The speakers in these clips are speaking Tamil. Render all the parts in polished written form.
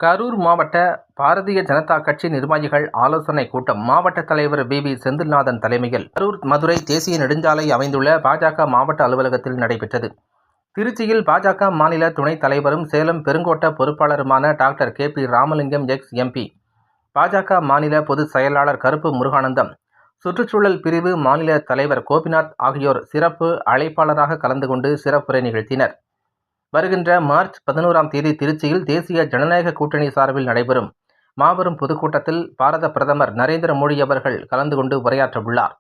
கரூர் மாவட்ட பாரதிய ஜனதா கட்சி நிர்வாகிகள் ஆலோசனை கூட்டம் மாவட்ட தலைவர் பி. செந்தில்நாதன் தலைமையில் கரூர் மதுரை தேசிய நெடுஞ்சாலை அமைந்துள்ள பாஜக மாவட்ட அலுவலகத்தில் நடைபெற்றது. திருச்சியில் பாஜக மாநில துணைத் தலைவரும் சேலம் பெருங்கோட்ட பொறுப்பாளருமான doctor K. Ramalingam ex. BJP மாநில பொதுச் செயலாளர் கருப்பு முருகானந்தம், சுற்றுச்சூழல் பிரிவு மாநில தலைவர் கோபிநாத் ஆகியோர் சிறப்பு அழைப்பாளராக கலந்து கொண்டு சிறப்புரை நிகழ்த்தினர். வருகின்ற மார்ச் 11ஆம் தேதி திருச்சியில் தேசிய ஜனநாயக கூட்டணி சார்பில் நடைபெறும் மாபெரும் பொதுக்கூட்டத்தில் பாரத பிரதமர் நரேந்திர மோடி அவர்கள் கலந்து கொண்டு உரையாற்ற உள்ளார்.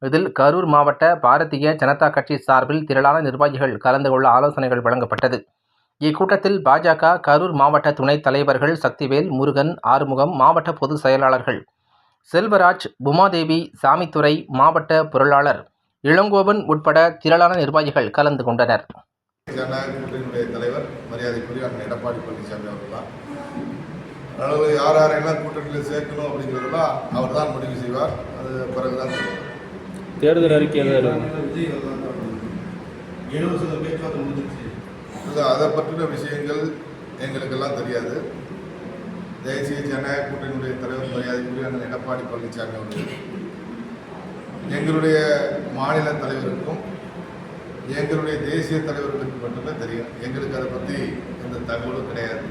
இதில் கரூர் மாவட்ட பாரதிய ஜனதா கட்சி சார்பில் திரளான நிர்வாகிகள் கலந்து கொள்ள ஆலோசனைகள் வழங்கப்பட்டது. இக்கூட்டத்தில் பாஜக கரூர் மாவட்ட துணைத் தலைவர்கள் சக்திவேல், முருகன், ஆறுமுகம், மாவட்ட பொதுச் செயலாளர்கள் செல்வராஜ், உமாதேவி, சாமித்துரை, மாவட்ட பொருளாளர் இளங்கோவன் உட்பட திரளான நிர்வாகிகள் கலந்து கொண்டனர். ஜனநாயக கூட்டணியுடைய தலைவர் மரியாதைக்குரிய அண்ணன் எடப்பாடி பழனிசாமி அவர்கள் தான். அதனால யாரெல்லாம் கூட்டணியில் சேர்க்கணும் அப்படிங்கிறதெல்லாம் அவர் தான் முடிவு செய்வார். அது பிறகுதான் தேர்தல் அறிக்கை இல்லை, அதை பற்றின விஷயங்கள் எங்களுக்கெல்லாம் தெரியாது. தேசிய ஜனநாயக கூட்டணியுடைய தலைவர் மரியாதைக்குரிய அண்ணன் எடப்பாடி பழனிசாமி அவர்கள் எங்களுடைய மாநில தலைவருக்கும் எங்களுடைய தேசிய தலைவர்களுக்கு மட்டும்தான் தெரியும். எங்களுக்கு அதை பற்றி எந்த தகவலும் கிடையாது.